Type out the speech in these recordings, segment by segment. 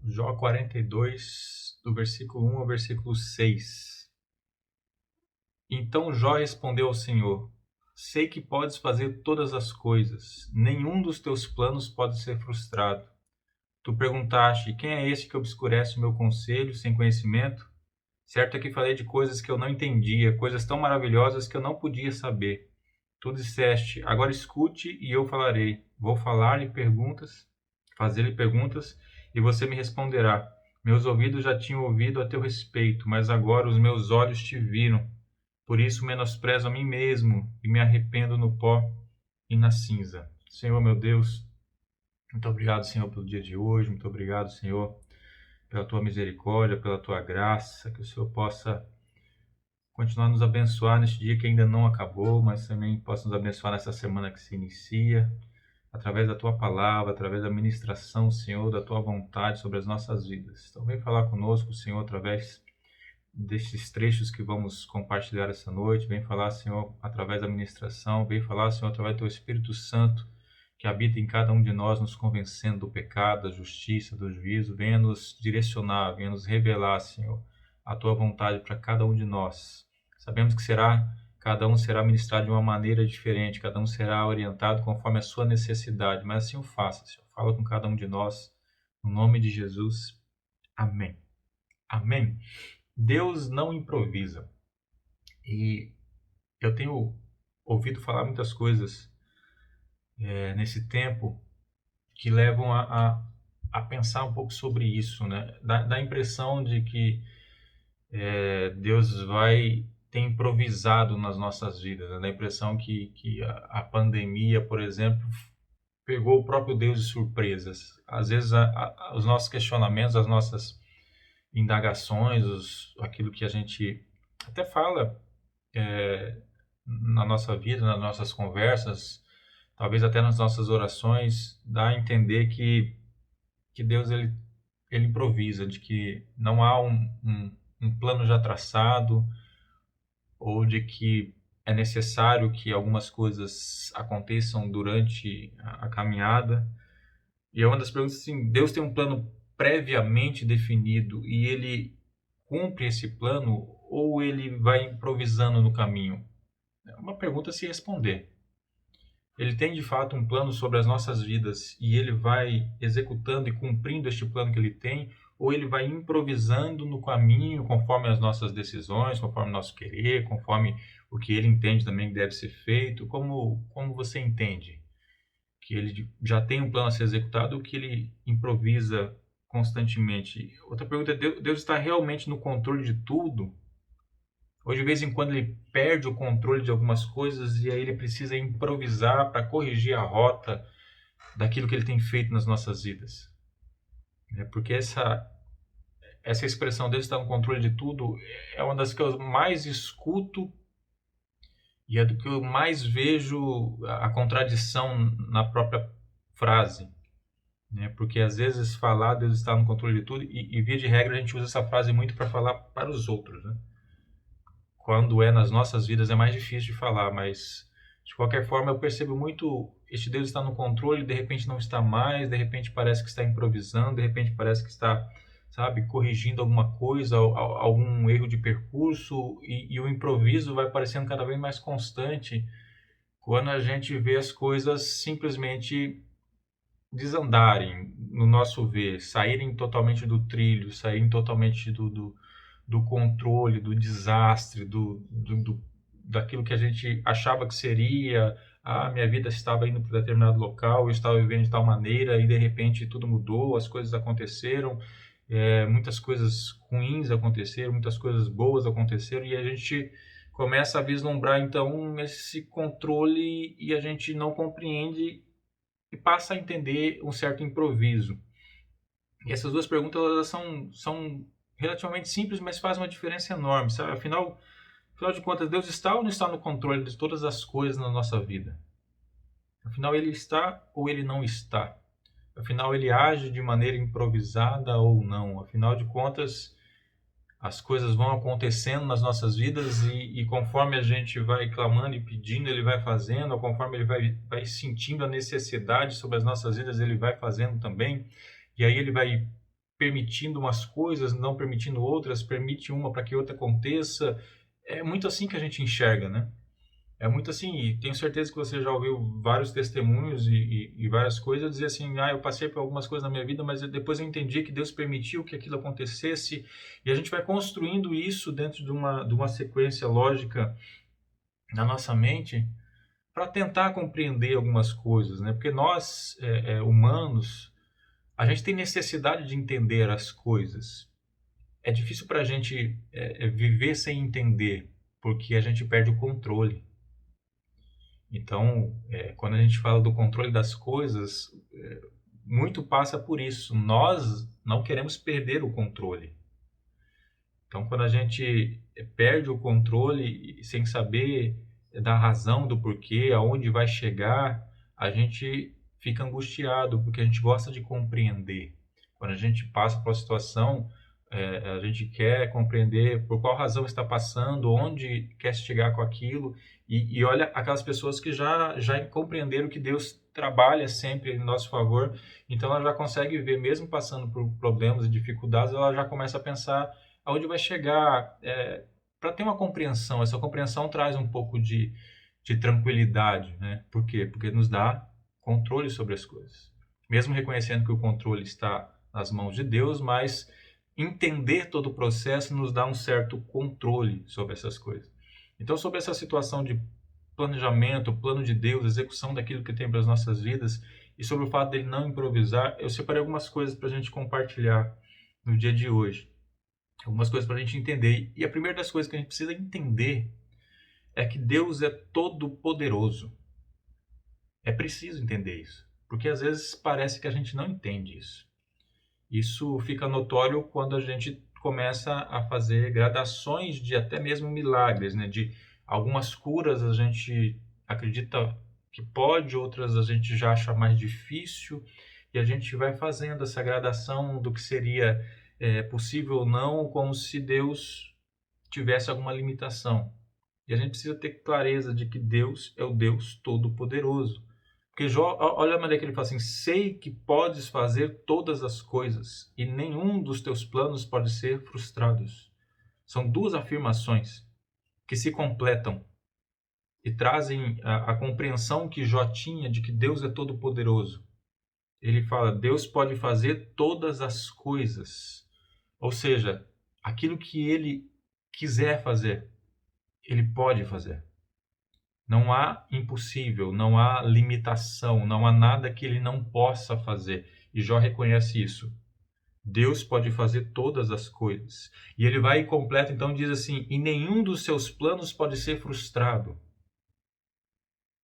Jó 42, do versículo 1 ao versículo 6. Então Jó respondeu ao Senhor: Sei que podes fazer todas as coisas, nenhum dos teus planos pode ser frustrado. Tu perguntaste: Quem é este que obscurece o meu conselho sem conhecimento? Certo é que falei de coisas que eu não entendia, coisas tão maravilhosas que eu não podia saber. Tu disseste: Agora escute e eu falarei. Vou fazer-lhe perguntas, e você me responderá. Meus ouvidos já tinham ouvido a teu respeito, mas agora os meus olhos te viram. Por isso menosprezo a mim mesmo e me arrependo no pó e na cinza. Senhor meu Deus, muito obrigado, Senhor, pelo dia de hoje. Muito obrigado, Senhor, pela tua misericórdia, pela tua graça. Que o Senhor possa continuar a nos abençoar neste dia que ainda não acabou, mas também possa nos abençoar nessa semana que se inicia, através da tua palavra, através da ministração, Senhor, da tua vontade sobre as nossas vidas. Então vem falar conosco, Senhor, através destes trechos que vamos compartilhar essa noite. Vem falar, Senhor, através da ministração. Vem falar, Senhor, através do teu Espírito Santo, que habita em cada um de nós, nos convencendo do pecado, da justiça, do juízo. Venha nos direcionar, venha nos revelar, Senhor, a tua vontade para cada um de nós. Sabemos que cada um será ministrado de uma maneira diferente, cada um será orientado conforme a sua necessidade, mas assim o faça, Senhor. Fala com cada um de nós, no nome de Jesus. Amém. Amém. Deus não improvisa. E eu tenho ouvido falar muitas coisas nesse tempo que levam a pensar um pouco sobre isso, né? Dá a impressão de que Deus vai ter improvisado nas nossas vidas, né? Dá a impressão que a pandemia, por exemplo, pegou o próprio Deus de surpresas. Às vezes os nossos questionamentos, as nossas indagações, aquilo que a gente até fala na nossa vida, nas nossas conversas, talvez até nas nossas orações, dá a entender que Deus ele improvisa, de que não há um plano já traçado, ou de que é necessário que algumas coisas aconteçam durante a caminhada. E é uma das perguntas assim, Deus tem um plano previamente definido e ele cumpre esse plano ou ele vai improvisando no caminho? É uma pergunta a se responder. Ele tem de fato um plano sobre as nossas vidas e ele vai executando e cumprindo este plano que ele tem, ou ele vai improvisando no caminho conforme as nossas decisões, conforme o nosso querer, conforme o que ele entende também que deve ser feito? Como você entende? Que ele já tem um plano a ser executado ou que ele improvisa constantemente? Outra pergunta é: Deus está realmente no controle de tudo? Ou de vez em quando ele perde o controle de algumas coisas e aí ele precisa improvisar para corrigir a rota daquilo que ele tem feito nas nossas vidas. Porque essa expressão Deus está no controle de tudo é uma das que eu mais escuto e é do que eu mais vejo a contradição na própria frase. Porque às vezes falar Deus está no controle de tudo e via de regra a gente usa essa frase muito para falar para os outros, né? Quando é nas nossas vidas é mais difícil de falar, mas de qualquer forma eu percebo muito este Deus está no controle, de repente não está mais, de repente parece que está improvisando, de repente parece que está, sabe, corrigindo alguma coisa, algum erro de percurso e o improviso vai parecendo cada vez mais constante quando a gente vê as coisas simplesmente desandarem, no nosso ver, saírem totalmente do trilho, saírem totalmente do controle, do desastre, daquilo que a gente achava que seria. Minha vida estava indo para determinado local, eu estava vivendo de tal maneira e de repente tudo mudou, as coisas aconteceram, muitas coisas ruins aconteceram, muitas coisas boas aconteceram e a gente começa a vislumbrar então esse controle e a gente não compreende e passa a entender um certo improviso. E essas duas perguntas elas são relativamente simples, mas fazem uma diferença enorme, sabe? Afinal de contas, Deus está ou não está no controle de todas as coisas na nossa vida? Afinal, Ele está ou Ele não está? Afinal, Ele age de maneira improvisada ou não? Afinal de contas, as coisas vão acontecendo nas nossas vidas e conforme a gente vai clamando e pedindo, Ele vai fazendo, ou conforme Ele vai sentindo a necessidade sobre as nossas vidas, Ele vai fazendo também. E aí Ele vai permitindo umas coisas, não permitindo outras, permite uma para que outra aconteça. É muito assim que a gente enxerga, né? É muito assim, e tenho certeza que você já ouviu vários testemunhos e várias coisas, dizer assim, eu passei por algumas coisas na minha vida, mas depois eu entendi que Deus permitiu que aquilo acontecesse, e a gente vai construindo isso dentro de uma sequência lógica na nossa mente, para tentar compreender algumas coisas, né? Porque nós, humanos, a gente tem necessidade de entender as coisas. É difícil para a gente viver sem entender, porque a gente perde o controle. Então, quando a gente fala do controle das coisas, muito passa por isso. Nós não queremos perder o controle. Então, quando a gente perde o controle sem saber da razão, do porquê, aonde vai chegar, a gente fica angustiado, porque a gente gosta de compreender. Quando a gente passa por uma situação, a gente quer compreender por qual razão está passando, onde quer chegar com aquilo, e olha aquelas pessoas que já compreenderam que Deus trabalha sempre em nosso favor, então ela já consegue ver, mesmo passando por problemas e dificuldades, ela já começa a pensar aonde vai chegar, para ter uma compreensão. Essa compreensão traz um pouco de tranquilidade, né? Por quê? Porque nos dá controle sobre as coisas. Mesmo reconhecendo que o controle está nas mãos de Deus, mas entender todo o processo nos dá um certo controle sobre essas coisas. Então, sobre essa situação de planejamento, plano de Deus, execução daquilo que tem para as nossas vidas, e sobre o fato dele não improvisar, eu separei algumas coisas para a gente compartilhar no dia de hoje. Algumas coisas para a gente entender. E a primeira das coisas que a gente precisa entender é que Deus é todo poderoso. É preciso entender isso, porque às vezes parece que a gente não entende isso. Isso fica notório quando a gente começa a fazer gradações de até mesmo milagres, né? De algumas curas a gente acredita que pode, outras a gente já acha mais difícil, e a gente vai fazendo essa gradação do que seria possível ou não, como se Deus tivesse alguma limitação. E a gente precisa ter clareza de que Deus é o Deus Todo-Poderoso. Porque Jó, olha a maneira que ele fala assim: sei que podes fazer todas as coisas e nenhum dos teus planos pode ser frustrados. São duas afirmações que se completam e trazem a compreensão que Jó tinha de que Deus é todo-poderoso. Ele fala: Deus pode fazer todas as coisas. Ou seja, aquilo que ele quiser fazer, ele pode fazer. Não há impossível, não há limitação, não há nada que ele não possa fazer. E Jó reconhece isso. Deus pode fazer todas as coisas. E ele vai e completa, então diz assim: e nenhum dos seus planos pode ser frustrado.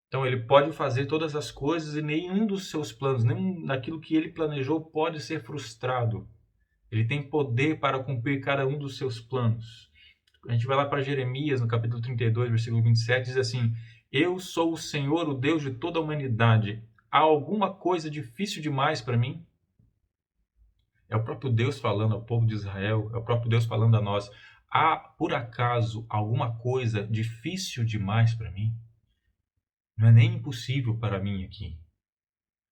Então ele pode fazer todas as coisas e nenhum dos seus planos, nem naquilo que ele planejou, pode ser frustrado. Ele tem poder para cumprir cada um dos seus planos. A gente vai lá para Jeremias, no capítulo 32, versículo 27, diz assim: eu sou o Senhor, o Deus de toda a humanidade. Há alguma coisa difícil demais para mim? É o próprio Deus falando ao povo de Israel, é o próprio Deus falando a nós. Há, por acaso, alguma coisa difícil demais para mim? Não é nem impossível para mim aqui.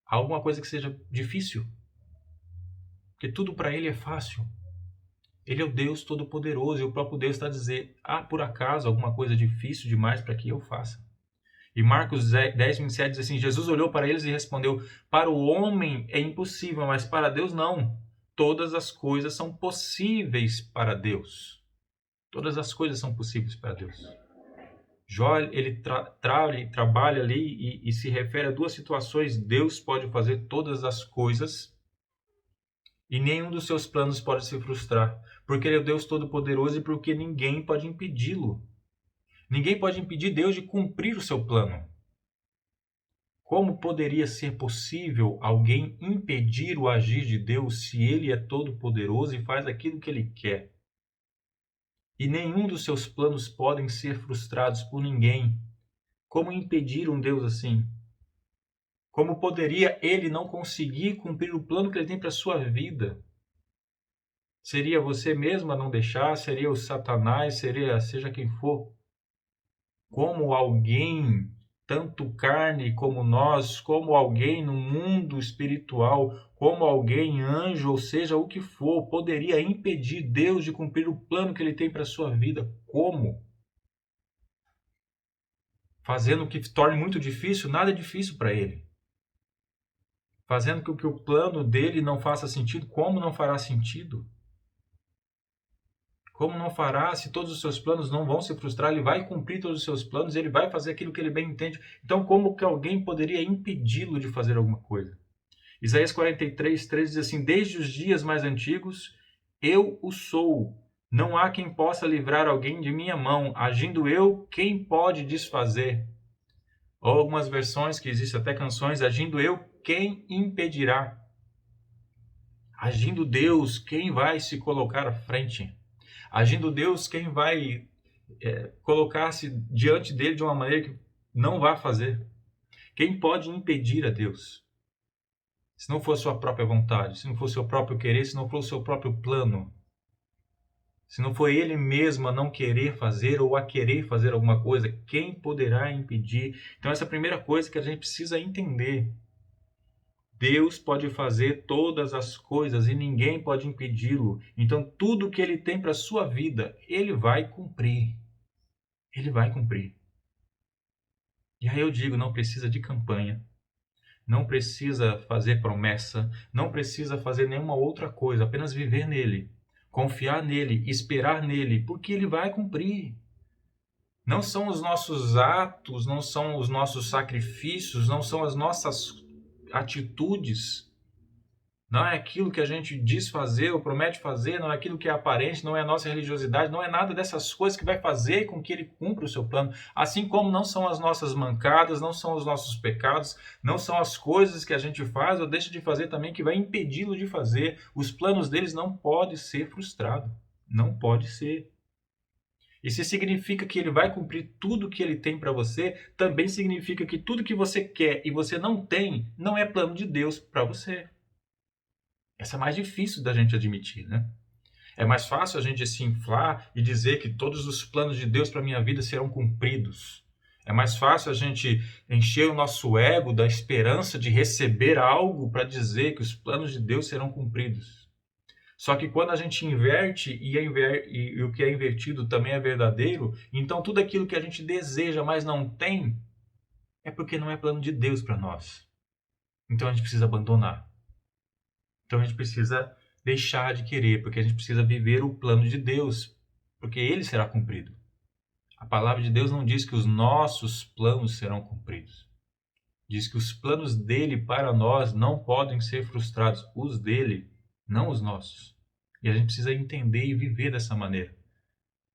Há alguma coisa que seja difícil? Porque tudo para ele é fácil. Ele é o Deus Todo-Poderoso e o próprio Deus está a dizer: há, por acaso, alguma coisa difícil demais para que eu faça? E Marcos 10, 27 diz assim: Jesus olhou para eles e respondeu: para o homem é impossível, mas para Deus não. Todas as coisas são possíveis para Deus. Todas as coisas são possíveis para Deus. Jó, ele trabalha ali e se refere a duas situações. Deus pode fazer todas as coisas e nenhum dos seus planos pode se frustrar, porque ele é o Deus Todo-Poderoso e porque ninguém pode impedi-lo. Ninguém pode impedir Deus de cumprir o seu plano. Como poderia ser possível alguém impedir o agir de Deus se ele é todo-poderoso e faz aquilo que ele quer? E nenhum dos seus planos podem ser frustrados por ninguém. Como impedir um Deus assim? Como poderia ele não conseguir cumprir o plano que ele tem para a sua vida? Seria você mesmo a não deixar? Seria o Satanás? Seria seja quem for? Como alguém tanto carne como nós, como alguém no mundo espiritual, como alguém, anjo, ou seja, o que for, poderia impedir Deus de cumprir o plano que ele tem para a sua vida? Como? Fazendo o que torne muito difícil? Nada é difícil para ele. Fazendo com que o plano dele não faça sentido? Como não fará sentido? Como não fará se todos os seus planos não vão se frustrar? Ele vai cumprir todos os seus planos, ele vai fazer aquilo que ele bem entende. Então, como que alguém poderia impedi-lo de fazer alguma coisa? Isaías 43:3 diz assim: Desde os dias mais antigos, eu o sou. Não há quem possa livrar alguém de minha mão. Agindo eu, quem pode desfazer? Ou algumas versões que existem até canções: Agindo eu, quem impedirá? Agindo Deus, quem vai se colocar à frente? Agindo Deus, quem vai colocar-se diante dele de uma maneira que não vai fazer? Quem pode impedir a Deus? Se não for a sua própria vontade, se não for o seu próprio querer, se não for o seu próprio plano, se não for ele mesmo a não querer fazer ou a querer fazer alguma coisa, quem poderá impedir? Então essa é a primeira coisa que a gente precisa entender. Deus pode fazer todas as coisas e ninguém pode impedi-lo. Então tudo que ele tem para a sua vida, ele vai cumprir. Ele vai cumprir. E aí eu digo, não precisa de campanha, não precisa fazer promessa, não precisa fazer nenhuma outra coisa, apenas viver nele, confiar nele, esperar nele, porque ele vai cumprir. Não são os nossos atos, não são os nossos sacrifícios, não são as nossas atitudes, não é aquilo que a gente diz fazer ou promete fazer, não é aquilo que é aparente, não é a nossa religiosidade, não é nada dessas coisas que vai fazer com que ele cumpra o seu plano. Assim como não são as nossas mancadas, não são os nossos pecados, não são as coisas que a gente faz ou deixa de fazer também que vai impedi-lo de fazer. Os planos deles não podem ser frustrados. Não pode ser. E se significa que ele vai cumprir tudo que ele tem para você, também significa que tudo que você quer e você não tem, não é plano de Deus para você. Essa é mais difícil da gente admitir, né? É mais fácil a gente se inflar e dizer que todos os planos de Deus para a minha vida serão cumpridos. É mais fácil a gente encher o nosso ego da esperança de receber algo para dizer que os planos de Deus serão cumpridos. Só que quando a gente inverte e o que é invertido também é verdadeiro, então tudo aquilo que a gente deseja, mas não tem, é porque não é plano de Deus para nós. Então a gente precisa abandonar. Então a gente precisa deixar de querer, porque a gente precisa viver o plano de Deus, porque ele será cumprido. A palavra de Deus não diz que os nossos planos serão cumpridos. Diz que os planos dele para nós não podem ser frustrados, os dele, não os nossos. E a gente precisa entender e viver dessa maneira.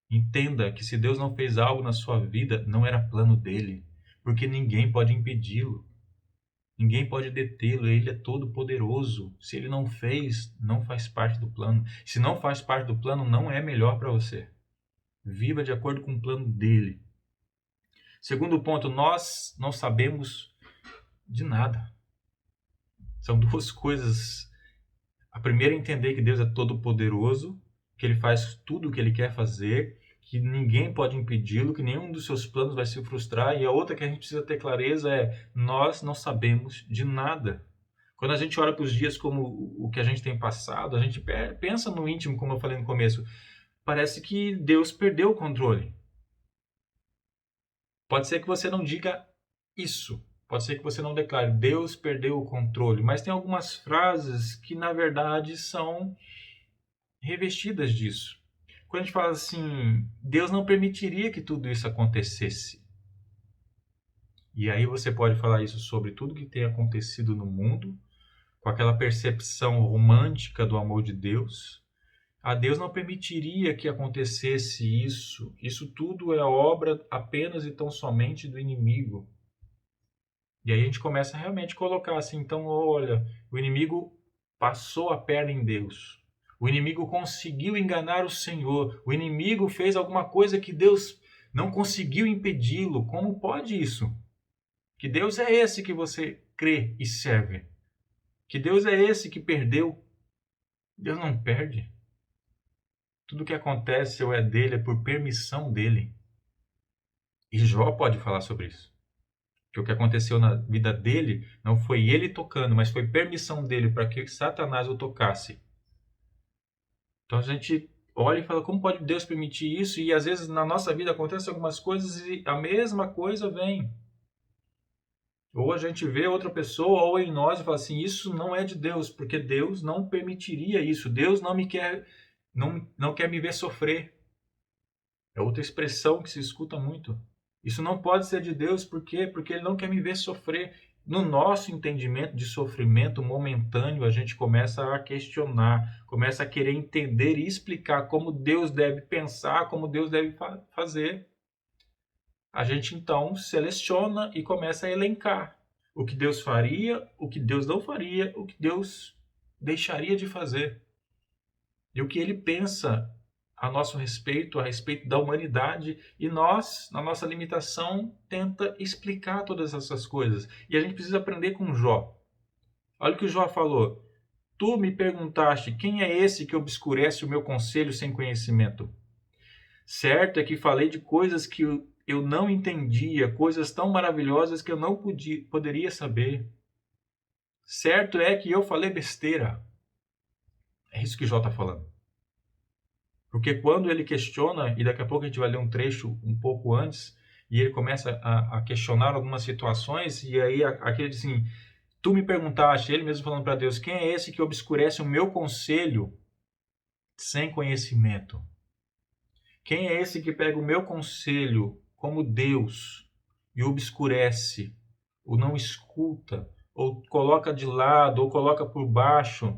Entenda que se Deus não fez algo na sua vida, não era plano dele, porque ninguém pode impedi-lo. Ninguém pode detê-lo, ele é todo poderoso. Se ele não fez, não faz parte do plano. Se não faz parte do plano, não é melhor para você. Viva de acordo com o plano dele. Segundo ponto, nós não sabemos de nada. São duas coisas. A primeira é entender que Deus é todo poderoso, que ele faz tudo o que ele quer fazer, que ninguém pode impedi-lo, que nenhum dos seus planos vai se frustrar. E a outra que a gente precisa ter clareza é: nós não sabemos de nada. Quando a gente olha para os dias como o que a gente tem passado, a gente pensa no íntimo, como eu falei no começo. Parece que Deus perdeu o controle. Pode ser que você não diga isso. Pode ser que você não declare: Deus perdeu o controle. Mas tem algumas frases que, na verdade, são revestidas disso. Quando a gente fala assim, Deus não permitiria que tudo isso acontecesse. E aí você pode falar isso sobre tudo que tem acontecido no mundo, com aquela percepção romântica do amor de Deus. A Deus não permitiria que acontecesse isso. Isso tudo é obra apenas e tão somente do inimigo. E aí a gente começa a realmente colocar assim, então, olha, o inimigo passou a perna em Deus. O inimigo conseguiu enganar o Senhor. O inimigo fez alguma coisa que Deus não conseguiu impedi-lo. Como pode isso? Que Deus é esse que você crê e serve? Que Deus é esse que perdeu? Deus não perde. Tudo que acontece ou é dele é por permissão dele. E Jó pode falar sobre isso. Que o que aconteceu na vida dele não foi ele tocando, mas foi permissão dele para que Satanás o tocasse. Então a gente olha e fala, como pode Deus permitir isso? E às vezes na nossa vida acontecem algumas coisas e a mesma coisa vem. Ou a gente vê outra pessoa ou em nós e fala assim, isso não é de Deus, porque Deus não permitiria isso. Deus não quer me ver sofrer. É outra expressão que se escuta muito. Isso não pode ser de Deus, por quê? Porque Ele não quer me ver sofrer. No nosso entendimento de sofrimento momentâneo, a gente começa a questionar, começa a querer entender e explicar como Deus deve pensar, como Deus deve fazer. A gente então seleciona e começa a elencar o que Deus faria, o que Deus não faria, o que Deus deixaria de fazer. E o que Ele pensa a nosso respeito, a respeito da humanidade, e nós, na nossa limitação, tenta explicar todas essas coisas. E a gente precisa aprender com Jó. Olha o que o Jó falou. Tu me perguntaste, quem é esse que obscurece o meu conselho sem conhecimento? Certo é que falei de coisas que eu não entendia, coisas tão maravilhosas que eu não poderia saber. Certo é que eu falei besteira. É isso que Jó está falando. Porque quando ele questiona, e daqui a pouco a gente vai ler um trecho um pouco antes, e ele começa a questionar algumas situações, e aí aquele diz assim, tu me perguntaste, ele mesmo falando para Deus, quem é esse que obscurece o meu conselho sem conhecimento? Quem é esse que pega o meu conselho como Deus e obscurece, ou não escuta, ou coloca de lado, ou coloca por baixo,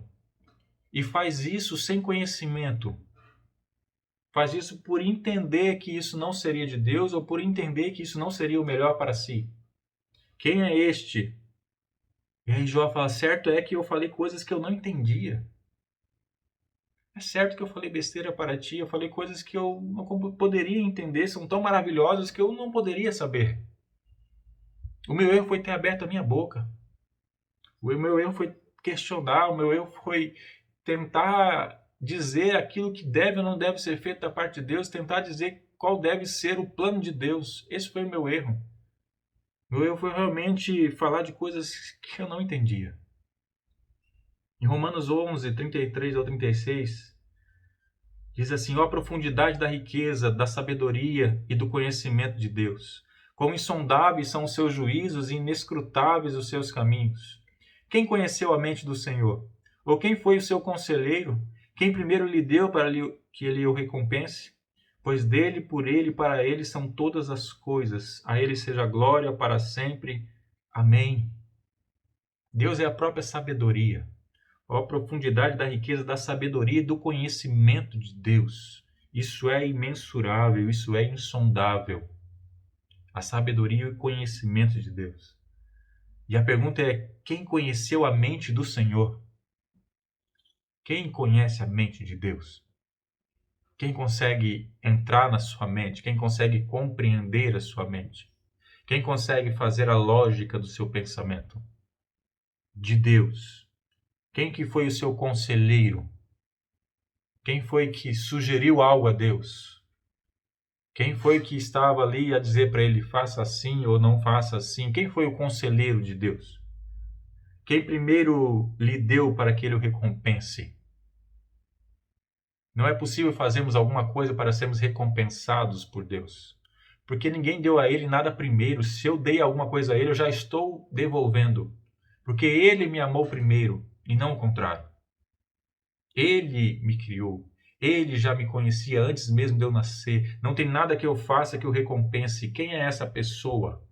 e faz isso sem conhecimento? Faz isso por entender que isso não seria de Deus ou por entender que isso não seria o melhor para si. Quem é este? E aí Jó fala, certo é que eu falei coisas que eu não entendia. É certo que eu falei besteira para ti, eu falei coisas que eu não poderia entender, são tão maravilhosas que eu não poderia saber. O meu erro foi ter aberto a minha boca. O meu erro foi questionar, o meu erro foi tentar dizer aquilo que deve ou não deve ser feito da parte de Deus, tentar dizer qual deve ser o plano de Deus. Esse foi o meu erro. Meu erro foi realmente falar de coisas que eu não entendia. Em Romanos 11, 33 ao 36, diz assim, ó a profundidade da riqueza, da sabedoria e do conhecimento de Deus. Quão insondáveis são os seus juízos e inescrutáveis os seus caminhos. Quem conheceu a mente do Senhor? Ou quem foi o seu conselheiro? Quem primeiro lhe deu para que ele o recompense? Pois dele, por ele e para ele são todas as coisas. A ele seja glória para sempre. Amém. Deus é a própria sabedoria. Ó a profundidade da riqueza da sabedoria e do conhecimento de Deus. Isso é imensurável, isso é insondável. A sabedoria e o conhecimento de Deus. E a pergunta é, quem conheceu a mente do Senhor? Quem conhece a mente de Deus? Quem consegue entrar na sua mente? Quem consegue compreender a sua mente? Quem consegue fazer a lógica do seu pensamento? De Deus. Quem que foi o seu conselheiro? Quem foi que sugeriu algo a Deus? Quem foi que estava ali a dizer para ele, faça assim ou não faça assim? Quem foi o conselheiro de Deus? Quem primeiro lhe deu para que ele o recompense? Não é possível fazermos alguma coisa para sermos recompensados por Deus. Porque ninguém deu a ele nada primeiro. Se eu dei alguma coisa a ele, eu já estou devolvendo. Porque ele me amou primeiro e não o contrário. Ele me criou. Ele já me conhecia antes mesmo de eu nascer. Não tem nada que eu faça que o recompense. Quem é essa pessoa?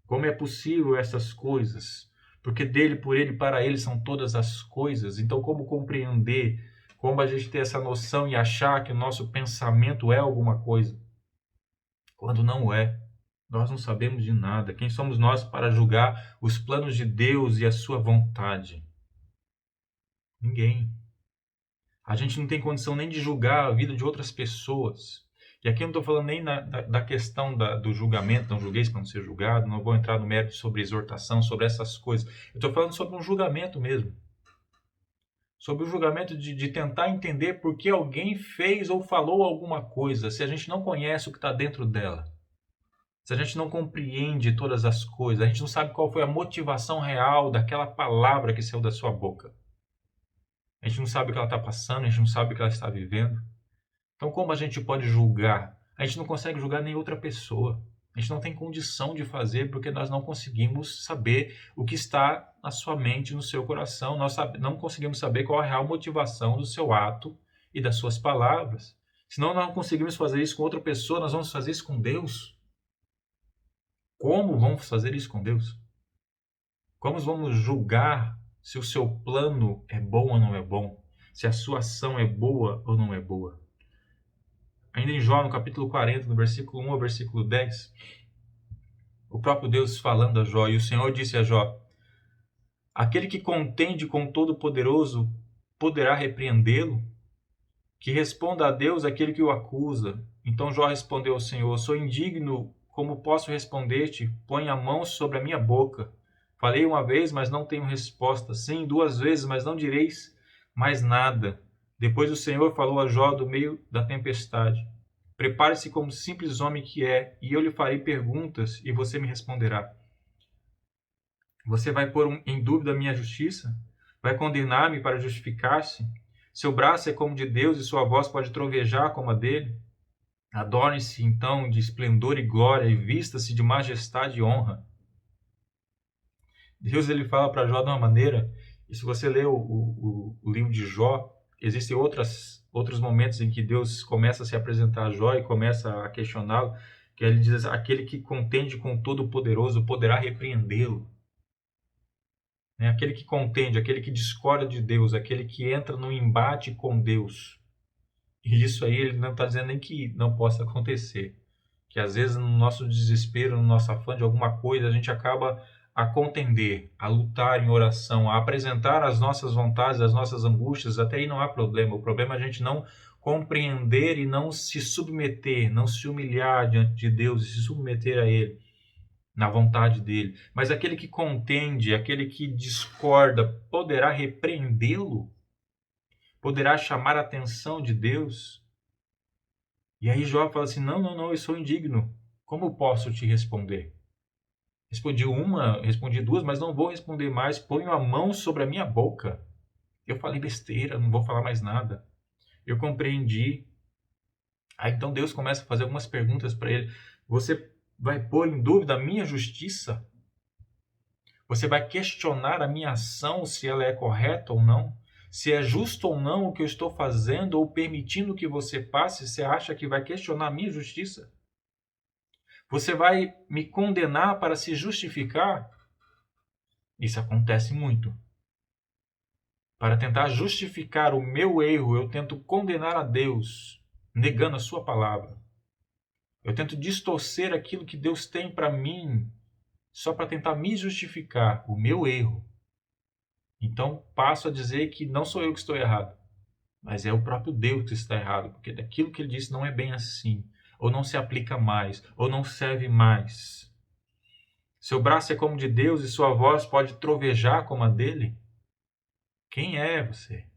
Como é possível essas coisas? Porque dele, por ele, para ele são todas as coisas. Então, como compreender? Como a gente ter essa noção e achar que o nosso pensamento é alguma coisa? Quando não é. Nós não sabemos de nada. Quem somos nós para julgar os planos de Deus e a sua vontade? Ninguém. A gente não tem condição nem de julgar a vida de outras pessoas. E aqui eu não estou falando nem da questão do julgamento, não julgueis para não ser julgado, não vou entrar no mérito sobre exortação, sobre essas coisas. Eu estou falando sobre um julgamento mesmo. Sobre o julgamento de tentar entender por que alguém fez ou falou alguma coisa, se a gente não conhece o que está dentro dela. se a gente não compreende todas as coisas, a gente não sabe qual foi a motivação real daquela palavra que saiu da sua boca. A gente não sabe o que ela está passando, a gente não sabe o que ela está vivendo. Então, como a gente pode julgar? A gente não consegue julgar nem outra pessoa. A gente não tem condição de fazer porque nós não conseguimos saber o que está na sua mente, no seu coração. Nós não conseguimos saber qual é a real motivação do seu ato e das suas palavras. Senão nós não conseguimos fazer isso com outra pessoa, nós vamos fazer isso com Deus. Como vamos fazer isso com Deus? Como vamos julgar se o seu plano é bom ou não é bom? Se a sua ação é boa ou não é boa? Ainda em Jó, no capítulo 40, no versículo 1 ao versículo 10, o próprio Deus falando a Jó, e o Senhor disse a Jó: aquele que contende com o Todo-Poderoso poderá repreendê-lo? Que responda a Deus aquele que o acusa. Então Jó respondeu ao Senhor: sou indigno, como posso responder-te? Põe a mão sobre a minha boca. Falei uma vez, mas não tenho resposta. Sim, 2 vezes, mas não direis mais nada. Depois o Senhor falou a Jó do meio da tempestade: prepare-se como simples homem que é, e eu lhe farei perguntas, e você me responderá. Você vai pôr em dúvida a minha justiça? Vai condenar-me para justificar-se? Seu braço é como de Deus e sua voz pode trovejar como a dele? Adorne-se então de esplendor e glória e vista-se de majestade e honra. Deus ele fala para Jó de uma maneira, e se você ler o livro de Jó, existem outros momentos em que Deus começa a se apresentar a Jó e começa a questioná-lo, que ele diz: aquele que contende com o Todo-Poderoso poderá repreendê-lo. Aquele que contende, aquele que discorda de Deus, aquele que entra no embate com Deus. E isso aí ele não está dizendo nem que não possa acontecer. Que às vezes no nosso desespero, no nosso afã de alguma coisa, a gente acaba a contender, a lutar em oração, a apresentar as nossas vontades, as nossas angústias. Até aí não há problema. O problema é a gente não compreender e não se submeter, não se humilhar diante de Deus e se submeter a Ele, na vontade dele. Mas aquele que contende, aquele que discorda, poderá repreendê-lo? Poderá chamar a atenção de Deus? E aí Jó fala assim: não, eu sou indigno. Como posso te responder? Respondi 2, mas não vou responder mais. Ponho a mão sobre a minha boca. Eu falei besteira, não vou falar mais nada. Eu compreendi. Aí então Deus começa a fazer algumas perguntas para ele. Você vai pôr em dúvida a minha justiça? Você vai questionar a minha ação, se ela é correta ou não? Se é justo ou não o que eu estou fazendo ou permitindo que você passe? Você acha que vai questionar a minha justiça? Você vai me condenar para se justificar? Isso acontece muito. Para tentar justificar o meu erro, eu tento condenar a Deus, negando a sua palavra. Eu tento distorcer aquilo que Deus tem para mim, só para tentar me justificar o meu erro. Então passo a dizer que não sou eu que estou errado, mas é o próprio Deus que está errado, porque daquilo que ele disse não é bem assim, ou não se aplica mais, ou não serve mais. Seu braço é como de Deus e sua voz pode trovejar como a dele? Quem é você?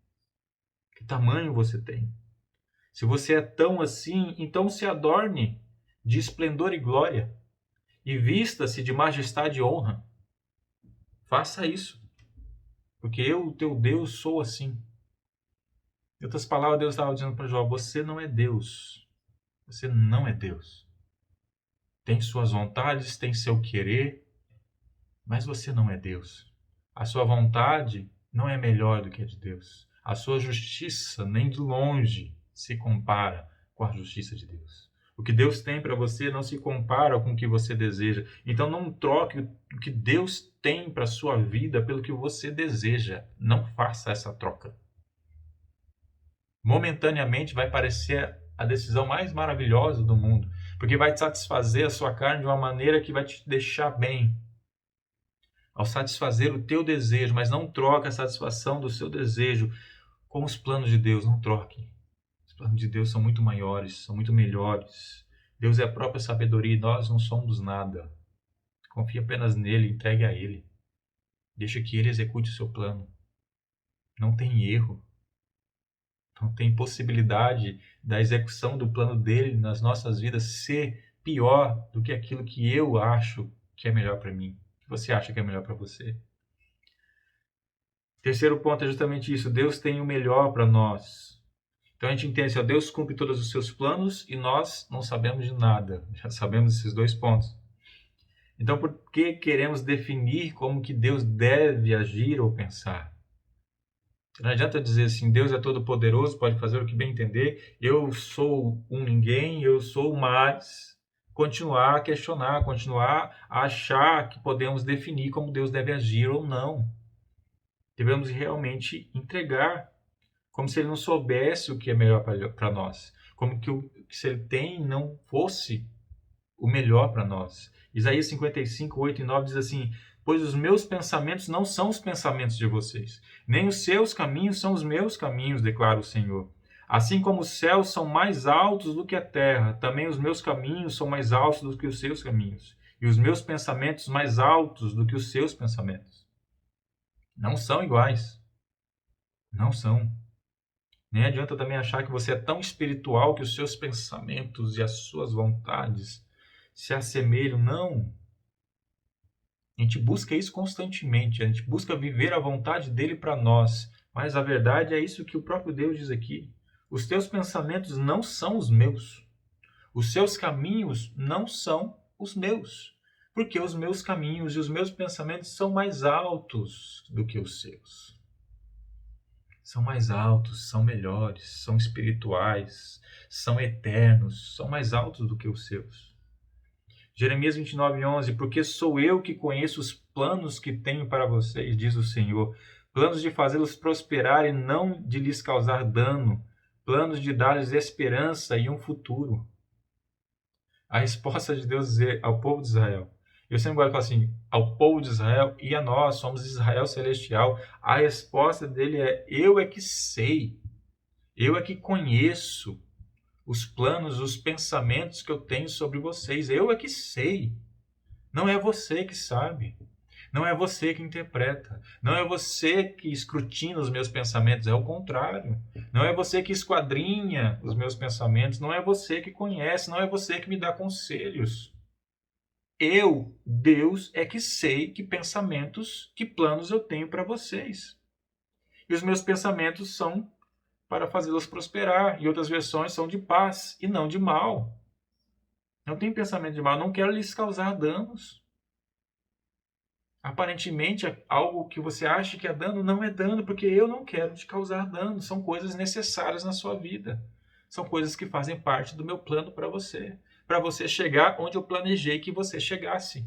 Que tamanho você tem? Se você é tão assim, então se adorne de esplendor e glória e vista-se de majestade e honra. Faça isso, porque eu, teu Deus, sou assim. Em outras palavras, Deus estava dizendo para Jó: você não é Deus. Você não é Deus. Tem suas vontades, tem seu querer, mas você não é Deus. A sua vontade não é melhor do que a de Deus. A sua justiça nem de longe se compara com a justiça de Deus. O que Deus tem para você não se compara com o que você deseja. Então não troque o que Deus tem para a sua vida pelo que você deseja. Não faça essa troca. Momentaneamente vai parecer a decisão mais maravilhosa do mundo, porque vai te satisfazer a sua carne de uma maneira que vai te deixar bem, ao satisfazer o teu desejo, mas não troque a satisfação do seu desejo com os planos de Deus, não troque. Os planos de Deus são muito maiores, são muito melhores. Deus é a própria sabedoria e nós não somos nada. Confie apenas nele, entregue a ele. Deixa que ele execute o seu plano. Não tem erro. Não tem possibilidade da execução do plano dele nas nossas vidas ser pior do que aquilo que eu acho que é melhor para mim, que você acha que é melhor para você. Terceiro ponto é justamente isso. Deus tem o melhor para nós. Então a gente entende assim, ó, Deus cumpre todos os seus planos e nós não sabemos de nada. Já sabemos esses dois pontos. Então por que queremos definir como que Deus deve agir ou pensar? Não adianta dizer assim, Deus é todo poderoso, pode fazer o que bem entender, eu sou um ninguém, eu sou mais. Continuar a questionar, continuar a achar que podemos definir como Deus deve agir ou não. Devemos realmente entregar, como se ele não soubesse o que é melhor para nós, como que o que se ele tem não fosse o melhor para nós. Isaías 55, 8 e 9 diz assim: pois os meus pensamentos não são os pensamentos de vocês, nem os seus caminhos são os meus caminhos, declara o Senhor. Assim como os céus são mais altos do que a terra, também os meus caminhos são mais altos do que os seus caminhos, e os meus pensamentos mais altos do que os seus pensamentos. Não são iguais. Não são. Nem adianta também achar que você é tão espiritual que os seus pensamentos e as suas vontades se assemelham. Não. A gente busca isso constantemente. A gente busca viver a vontade dele para nós. Mas a verdade é isso que o próprio Deus diz aqui. Os teus pensamentos não são os meus. Os seus caminhos não são os meus. Porque os meus caminhos e os meus pensamentos são mais altos do que os seus. São mais altos, são melhores, são espirituais, são eternos, são mais altos do que os seus. Jeremias 29:11, porque sou eu que conheço os planos que tenho para vocês, diz o Senhor, planos de fazê-los prosperar e não de lhes causar dano, planos de dar-lhes esperança e um futuro. A resposta de Deus ao povo de Israel. Eu sempre gosto de falar assim, ao povo de Israel e a nós, somos Israel celestial. A resposta dele é, eu é que sei, eu é que conheço os planos, os pensamentos que eu tenho sobre vocês. Eu é que sei. Não é você que sabe. Não é você que interpreta. Não é você que escrutina os meus pensamentos. É o contrário. Não é você que esquadrinha os meus pensamentos. Não é você que conhece. Não é você que me dá conselhos. Eu, Deus, é que sei que pensamentos, que planos eu tenho para vocês. E os meus pensamentos são para fazê-los prosperar. E outras versões são de paz e não de mal. Não tenho pensamento de mal. Não quero lhes causar danos. Aparentemente, algo que você acha que é dano não é dano, porque eu não quero te causar dano. São coisas necessárias na sua vida. São coisas que fazem parte do meu plano para você chegar onde eu planejei que você chegasse.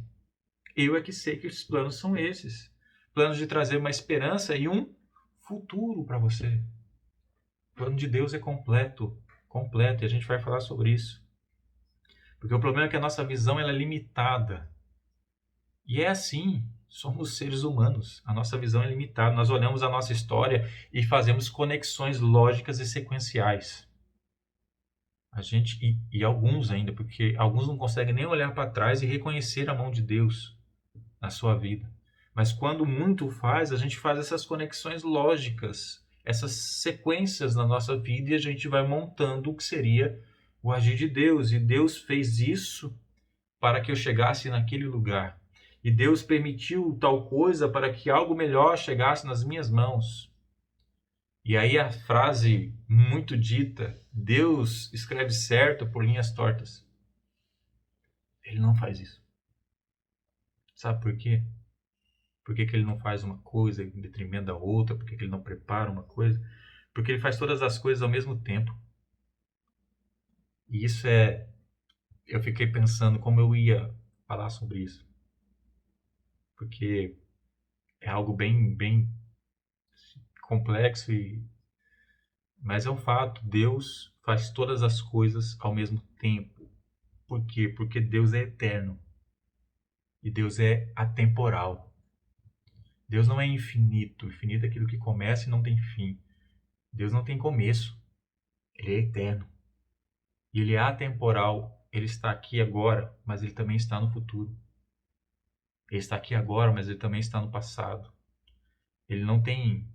Eu é que sei que os planos são esses. Planos de trazer uma esperança e um futuro para você. O plano de Deus é completo, completo, e a gente vai falar sobre isso. Porque o problema é que a nossa visão ela é limitada. E é assim, somos seres humanos, a nossa visão é limitada. Nós olhamos a nossa história e fazemos conexões lógicas e sequenciais. A gente, e alguns ainda, porque alguns não conseguem nem olhar para trás e reconhecer a mão de Deus na sua vida. Mas quando muito faz, a gente faz essas conexões lógicas, essas sequências na nossa vida e a gente vai montando o que seria o agir de Deus. E Deus fez isso para que eu chegasse naquele lugar. E Deus permitiu tal coisa para que algo melhor chegasse nas minhas mãos. E aí a frase muito dita, Deus escreve certo por linhas tortas. Ele não faz isso. Sabe por quê? Por que ele não faz uma coisa em detrimento da outra? Por que ele não prepara uma coisa? Porque ele faz todas as coisas ao mesmo tempo. E isso é... Eu fiquei pensando como eu ia falar sobre isso. Porque é algo bem complexo, mas é um fato. Deus faz todas as coisas ao mesmo tempo. Por quê? Porque Deus é eterno. E Deus é atemporal. Deus não é infinito. Infinito é aquilo que começa e não tem fim. Deus não tem começo. Ele é eterno. E ele é atemporal. Ele está aqui agora, mas ele também está no futuro. Ele está aqui agora, mas ele também está no passado. Ele não tem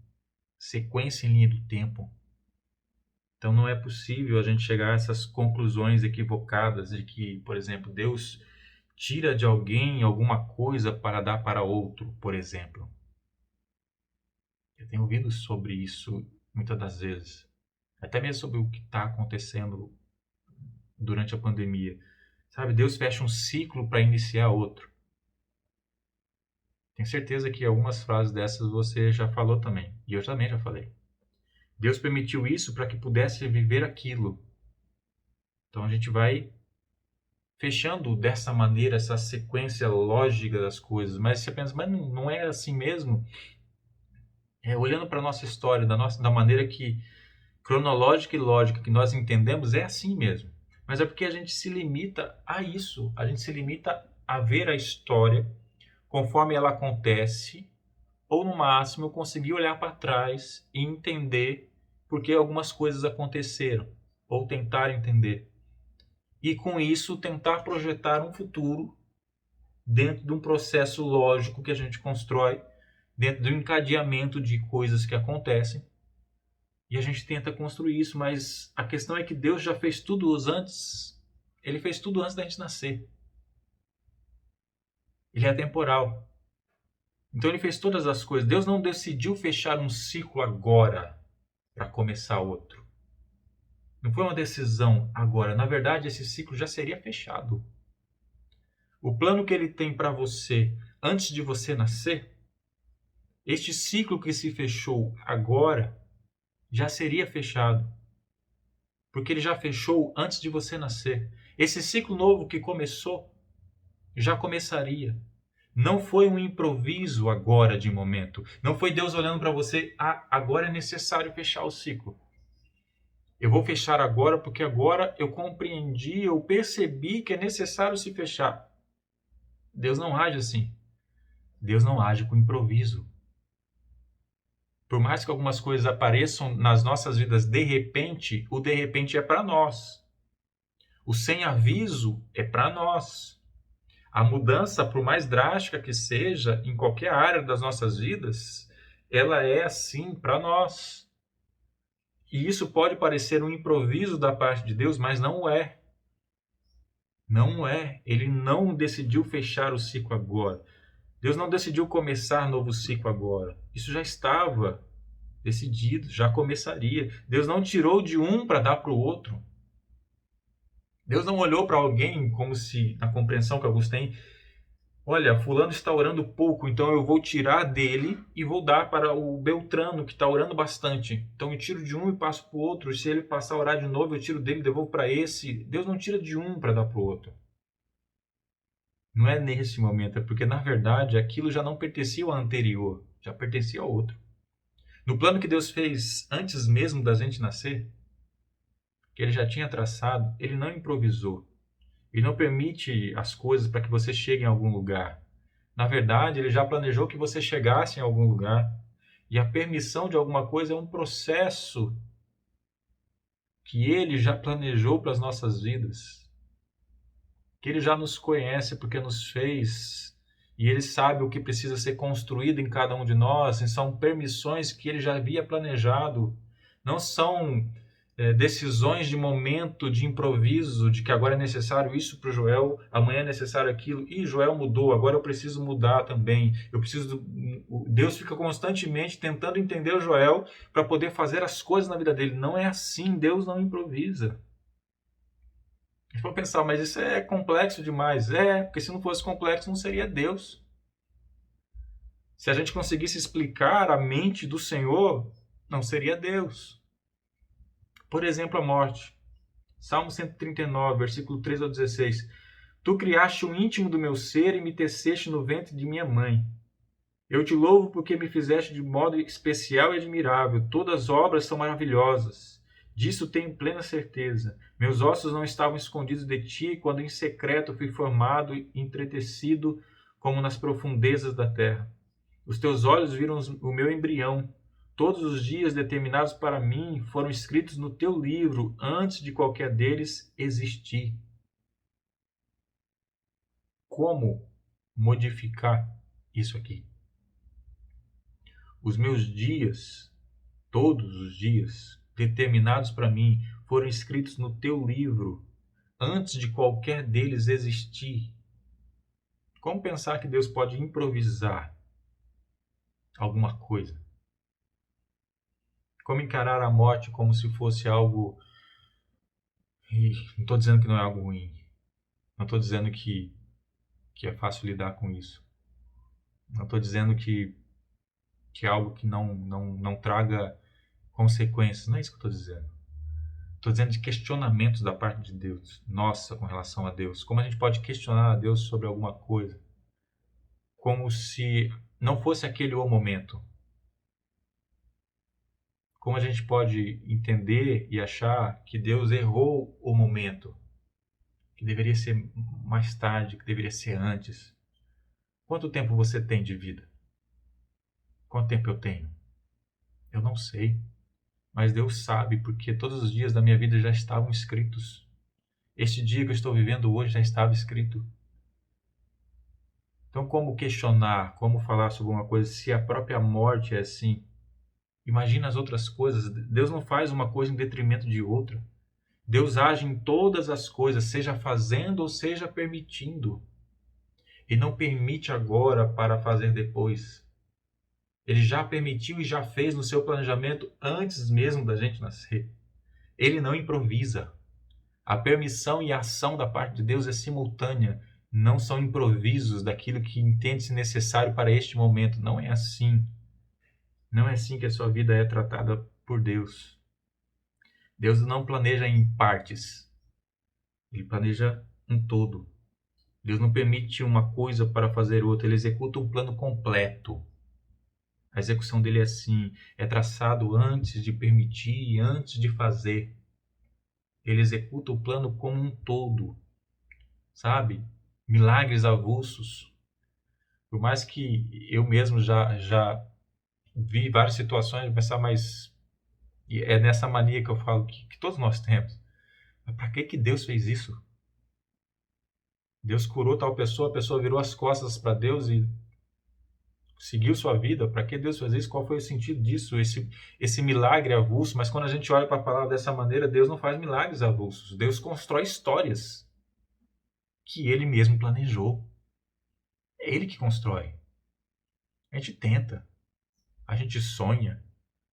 sequência em linha do tempo. Então não é possível a gente chegar a essas conclusões equivocadas de que, por exemplo, Deus tira de alguém alguma coisa para dar para outro, por exemplo. Eu tenho ouvido sobre isso muitas das vezes, até mesmo sobre o que está acontecendo durante a pandemia. Sabe, Deus fecha um ciclo para iniciar outro. Tenho certeza que algumas frases dessas você já falou também, e eu também já falei. Deus permitiu isso para que pudesse viver aquilo. Então a gente vai fechando dessa maneira essa sequência lógica das coisas, mas você pensa, mas não é assim mesmo? Olhando para a nossa história, da maneira que cronológica e lógica que nós entendemos, é assim mesmo. Mas é porque a gente se limita a isso, a gente se limita a ver a história conforme ela acontece, ou no máximo conseguir olhar para trás e entender por que algumas coisas aconteceram, ou tentar entender. E com isso tentar projetar um futuro dentro de um processo lógico que a gente constrói, dentro do encadeamento de coisas que acontecem, e a gente tenta construir isso, mas a questão é que Deus já fez tudo antes, ele fez tudo antes da gente nascer. Ele é temporal. Então ele fez todas as coisas. Deus não decidiu fechar um ciclo agora para começar outro. Não foi uma decisão agora. Na verdade, esse ciclo já seria fechado. O plano que ele tem para você antes de você nascer, este ciclo que se fechou agora, já seria fechado. Porque ele já fechou antes de você nascer. Esse ciclo novo que começou, já começaria. Não foi um improviso agora de momento. Não foi Deus olhando para você, agora é necessário fechar o ciclo. Eu vou fechar agora porque agora eu compreendi, eu percebi que é necessário se fechar. Deus não age assim. Deus não age com improviso. Por mais que algumas coisas apareçam nas nossas vidas de repente, o de repente é para nós. O sem aviso é para nós. A mudança, por mais drástica que seja, em qualquer área das nossas vidas, ela é assim para nós. E isso pode parecer um improviso da parte de Deus, mas não é. Não é. Ele não decidiu fechar o ciclo agora. Deus não decidiu começar novo ciclo agora. Isso já estava decidido, já começaria. Deus não tirou de um para dar para o outro. Deus não olhou para alguém como se, na compreensão que alguns têm, olha, fulano está orando pouco, então eu vou tirar dele e vou dar para o Beltrano, que está orando bastante. Então eu tiro de um e passo para o outro. Se ele passar a orar de novo, eu tiro dele e devolvo para esse. Deus não tira de um para dar para o outro. Não é nesse momento, é porque, na verdade, aquilo já não pertencia ao anterior, já pertencia ao outro. No plano que Deus fez antes mesmo da gente nascer, que ele já tinha traçado, ele não improvisou. Ele não permite as coisas para que você chegue em algum lugar. Na verdade, ele já planejou que você chegasse em algum lugar. E a permissão de alguma coisa é um processo que ele já planejou para as nossas vidas. Que ele já nos conhece porque nos fez. E ele sabe o que precisa ser construído em cada um de nós. E são permissões que ele já havia planejado. Não são decisões de momento, de improviso, de que agora é necessário isso para o Joel, amanhã é necessário aquilo. E Joel mudou, agora eu preciso mudar também. Deus fica constantemente tentando entender o Joel para poder fazer as coisas na vida dele. Não é assim, Deus não improvisa. A gente pode pensar, mas isso é complexo demais. Porque se não fosse complexo, não seria Deus. Se a gente conseguisse explicar a mente do Senhor, não seria Deus. Por exemplo, a morte. Salmo 139, versículo 3 ao 16. Tu criaste o íntimo do meu ser e me teceste no ventre de minha mãe. Eu te louvo porque me fizeste de modo especial e admirável. Todas as obras são maravilhosas. Disso tenho plena certeza. Meus ossos não estavam escondidos de ti quando em secreto fui formado e entretecido como nas profundezas da terra. Os teus olhos viram o meu embrião. Todos os dias determinados para mim foram escritos no teu livro antes de qualquer deles existir. Como modificar isso aqui? Os meus dias, todos os dias, determinados para mim, foram escritos no teu livro antes de qualquer deles existir. Como pensar que Deus pode improvisar alguma coisa? Como encarar a morte como se fosse algo... E não estou dizendo que não é algo ruim. Não estou dizendo que é fácil lidar com isso. Não estou dizendo que é algo que não traga consequências. Não é isso que eu estou dizendo. Estou dizendo de questionamentos da parte de Deus. Nossa, com relação a Deus. Como a gente pode questionar a Deus sobre alguma coisa? Como se não fosse aquele o momento. Como a gente pode entender e achar que Deus errou o momento? Que deveria ser mais tarde, que deveria ser antes. Quanto tempo você tem de vida? Quanto tempo eu tenho? Eu não sei. Mas Deus sabe, porque todos os dias da minha vida já estavam escritos. Este dia que eu estou vivendo hoje já estava escrito. Então, como questionar, como falar sobre uma coisa se a própria morte é assim? Imagina as outras coisas. Deus não faz uma coisa em detrimento de outra. Deus age em todas as coisas, seja fazendo ou seja permitindo. E não permite agora para fazer depois. Ele já permitiu e já fez no seu planejamento antes mesmo da gente nascer. Ele não improvisa. A permissão e a ação da parte de Deus é simultânea. Não são improvisos daquilo que entende-se necessário para este momento. Não é assim. Não é assim que a sua vida é tratada por Deus. Deus não planeja em partes. Ele planeja um todo. Deus não permite uma coisa para fazer outra. Ele executa um plano completo. A execução dele é assim. É traçado antes de permitir e antes de fazer. Ele executa o plano como um todo. Sabe? Milagres avulsos. Por mais que eu mesmo já vi várias situações de pensar, mas é nessa mania que eu falo que todos nós temos. Mas para que Deus fez isso? Deus curou tal pessoa, a pessoa virou as costas para Deus e seguiu sua vida. Para que Deus fez isso? Qual foi o sentido disso? Esse milagre avulso. Mas quando a gente olha para a palavra dessa maneira, Deus não faz milagres avulsos. Deus constrói histórias que Ele mesmo planejou. É Ele que constrói. A gente tenta, a gente sonha,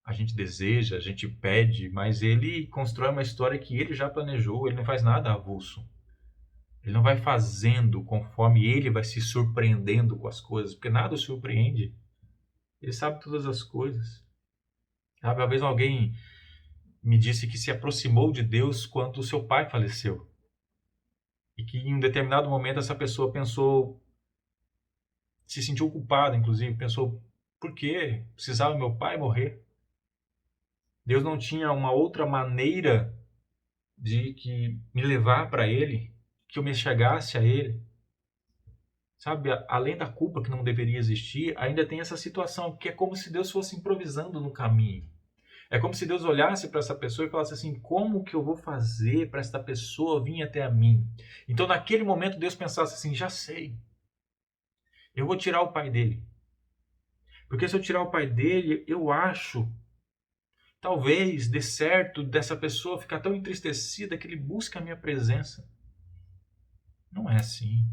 a gente deseja, a gente pede, mas Ele constrói uma história que Ele já planejou. Ele não faz nada avulso. Ele não vai fazendo conforme ele vai se surpreendendo com as coisas, porque nada o surpreende. Ele sabe todas as coisas. Sabe, uma vez alguém me disse que se aproximou de Deus quando o seu pai faleceu. E que em um determinado momento essa pessoa pensou, se sentiu culpada, inclusive, pensou, por que precisava meu pai morrer? Deus não tinha uma outra maneira de que me levar para ele, que eu me chegasse a ele. Sabe, além da culpa que não deveria existir, ainda tem essa situação, que é como se Deus fosse improvisando no caminho. É como se Deus olhasse para essa pessoa e falasse assim, como que eu vou fazer para esta pessoa vir até a mim? Então, naquele momento, Deus pensasse assim, já sei, eu vou tirar o pai dele. Porque se eu tirar o pai dele, eu acho, talvez dê certo dessa pessoa ficar tão entristecida que ele busca a minha presença. Não é assim.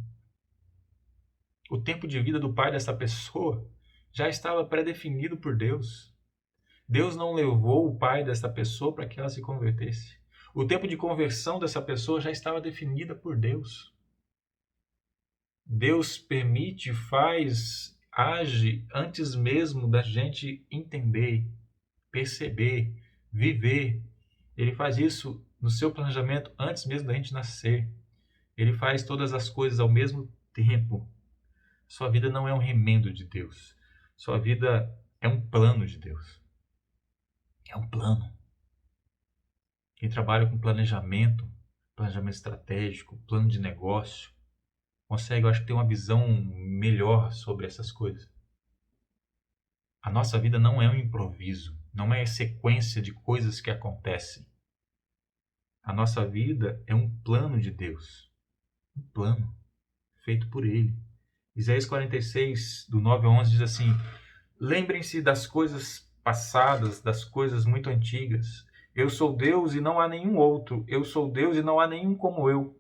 O tempo de vida do pai dessa pessoa já estava pré-definido por Deus. Deus não levou o pai dessa pessoa para que ela se convertesse. O tempo de conversão dessa pessoa já estava definida por Deus. Deus permite, faz, age antes mesmo da gente entender, perceber, viver. Ele faz isso no seu planejamento antes mesmo da gente nascer. Ele faz todas as coisas ao mesmo tempo. Sua vida não é um remendo de Deus. Sua vida é um plano de Deus. É um plano. Quem trabalha com planejamento estratégico, plano de negócio, consegue, eu acho, ter uma visão melhor sobre essas coisas. A nossa vida não é um improviso, não é a sequência de coisas que acontecem. A nossa vida é um plano de Deus. Um plano feito por Ele. Isaías 46, do 9 a 11, diz assim, lembrem-se das coisas passadas, das coisas muito antigas, Eu sou Deus e não há nenhum outro. Eu sou Deus e não há nenhum como eu.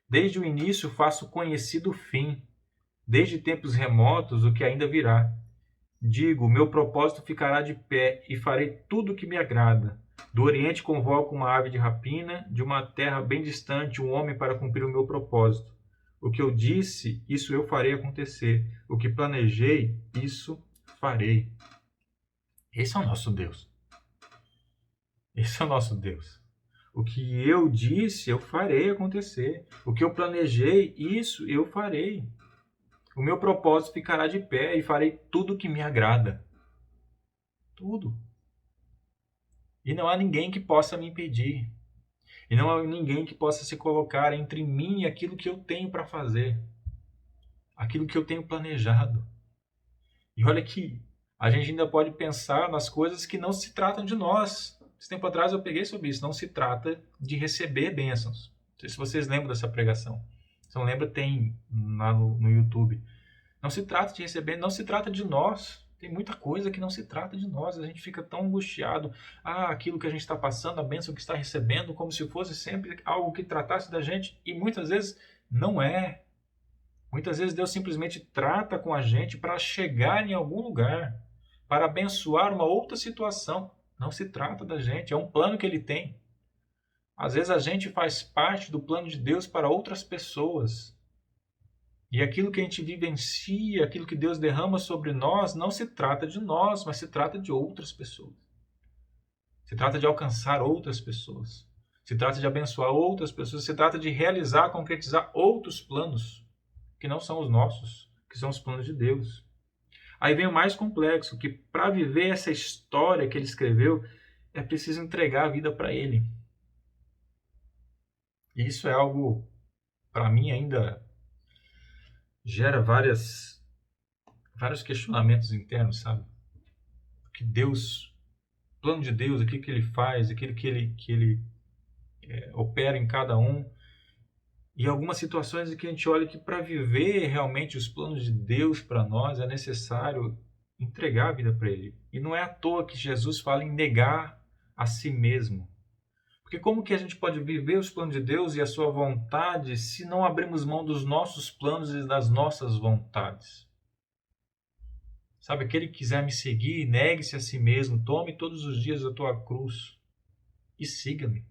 Desde o início faço conhecido o fim. Desde tempos remotos o que ainda virá. Digo, meu propósito ficará de pé e farei tudo o que me agrada. Do Oriente convoco uma ave de rapina, de uma terra bem distante um homem para cumprir o meu propósito. O que eu disse, isso eu farei acontecer. O que planejei, isso farei. Esse é o nosso Deus. Esse é o nosso Deus. O que eu disse, eu farei acontecer. O que eu planejei, isso eu farei. O meu propósito ficará de pé e farei tudo o que me agrada. Tudo. E não há ninguém que possa me impedir. E não há ninguém que possa se colocar entre mim e aquilo que eu tenho para fazer. Aquilo que eu tenho planejado. E olha que a gente ainda pode pensar nas coisas que não se tratam de nós. Esse tempo atrás eu peguei sobre isso. Não se trata de receber bênçãos. Não sei se vocês lembram dessa pregação. Se não lembra, tem lá no YouTube. Não se trata de receber, não se trata de nós. Tem muita coisa que não se trata de nós. A gente fica tão angustiado. Aquilo que a gente está passando, a bênção que está recebendo, como se fosse sempre algo que tratasse da gente. E muitas vezes não é. Muitas vezes Deus simplesmente trata com a gente para chegar em algum lugar, para abençoar uma outra situação. Não se trata da gente, é um plano que Ele tem. Às vezes a gente faz parte do plano de Deus para outras pessoas. E aquilo que a gente vivencia, aquilo que Deus derrama sobre nós, não se trata de nós, mas se trata de outras pessoas. Se trata de alcançar outras pessoas. Se trata de abençoar outras pessoas. Se trata de realizar, concretizar outros planos, que não são os nossos, que são os planos de Deus. Aí vem o mais complexo, que para viver essa história que ele escreveu, é preciso entregar a vida para ele. E isso é algo, para mim, ainda gera vários questionamentos internos, sabe? Que Deus, o plano de Deus, aquilo que Ele faz, aquilo que Ele opera em cada um, e algumas situações em que a gente olha que para viver realmente os planos de Deus para nós é necessário entregar a vida para Ele. E não é à toa que Jesus fala em negar a si mesmo. Porque como que a gente pode viver os planos de Deus e a sua vontade se não abrimos mão dos nossos planos e das nossas vontades? Sabe, aquele que quiser me seguir, negue-se a si mesmo, tome todos os dias a tua cruz e siga-me.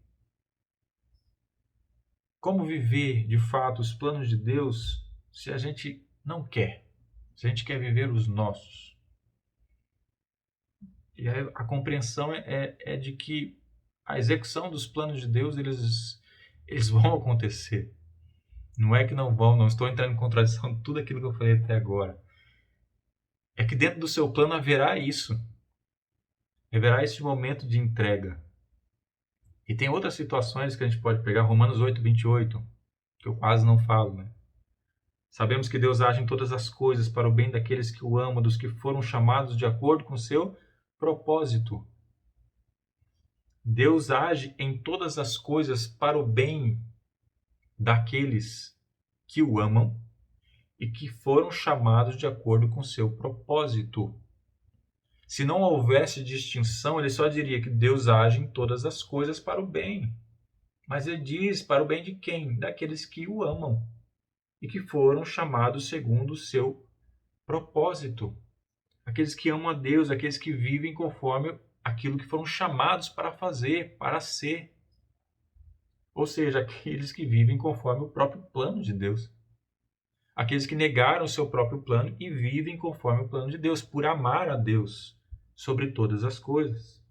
Como viver, de fato, os planos de Deus se a gente não quer? Se a gente quer viver os nossos? E a compreensão é de que a execução dos planos de Deus, eles vão acontecer. Não é que não vão, não estou entrando em contradição de tudo aquilo que eu falei até agora. É que dentro do seu plano haverá isso. Haverá esse momento de entrega. E tem outras situações que a gente pode pegar. Romanos 8:28, que eu quase não falo, né? Sabemos que Deus age em todas as coisas para o bem daqueles que o amam, dos que foram chamados de acordo com o seu propósito. Deus age em todas as coisas para o bem daqueles que o amam e que foram chamados de acordo com o seu propósito. Se não houvesse distinção, ele só diria que Deus age em todas as coisas para o bem. Mas ele diz para o bem de quem? Daqueles que o amam e que foram chamados segundo o seu propósito. Aqueles que amam a Deus, aqueles que vivem conforme aquilo que foram chamados para fazer, para ser. Ou seja, aqueles que vivem conforme o próprio plano de Deus. Aqueles que negaram o seu próprio plano e vivem conforme o plano de Deus, por amar a Deus sobre todas as coisas.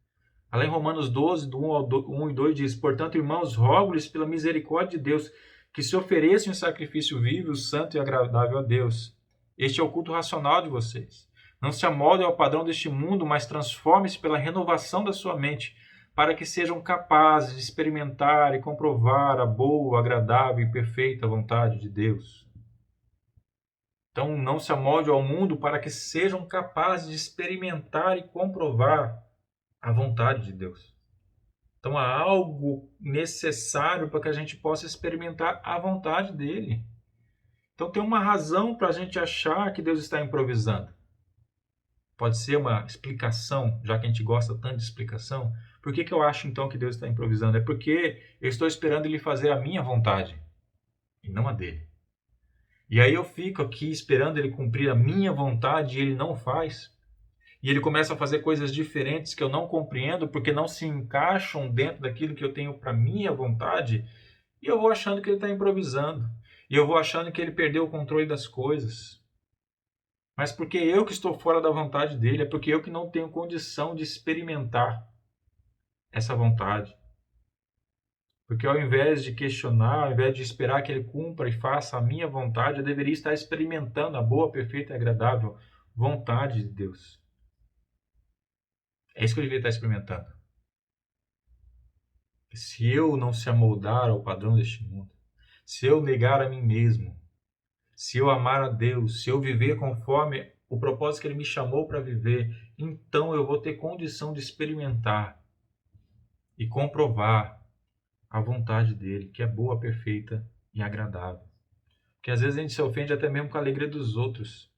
Além em Romanos 12, do 1 e 2 diz: Portanto, irmãos, rogo-lhes pela misericórdia de Deus, que se ofereçam em sacrifício vivo, santo e agradável a Deus. Este é o culto racional de vocês. Não se amoldem ao padrão deste mundo, mas transformem-se pela renovação da sua mente, para que sejam capazes de experimentar e comprovar a boa, agradável e perfeita vontade de Deus. Então, não se amolde ao mundo para que sejam capazes de experimentar e comprovar a vontade de Deus. Então, há algo necessário para que a gente possa experimentar a vontade dele. Então, tem uma razão para a gente achar que Deus está improvisando. Pode ser uma explicação, já que a gente gosta tanto de explicação, Por que eu acho então que Deus está improvisando? É porque eu estou esperando Ele fazer a minha vontade e não a dele. E aí eu fico aqui esperando Ele cumprir a minha vontade e Ele não faz. E Ele começa a fazer coisas diferentes que eu não compreendo porque não se encaixam dentro daquilo que eu tenho para minha vontade. E eu vou achando que Ele está improvisando. E eu vou achando que Ele perdeu o controle das coisas. Mas porque eu que estou fora da vontade dele, é porque eu que não tenho condição de experimentar essa vontade. Porque ao invés de questionar, ao invés de esperar que ele cumpra e faça a minha vontade, eu deveria estar experimentando a boa, perfeita e agradável vontade de Deus. É isso que eu deveria estar experimentando. Se eu não se amoldar ao padrão deste mundo, se eu negar a mim mesmo, se eu amar a Deus, se eu viver conforme o propósito que Ele me chamou para viver, então eu vou ter condição de experimentar e comprovar a vontade dEle, que é boa, perfeita e agradável. Porque às vezes a gente se ofende até mesmo com a alegria dos outros.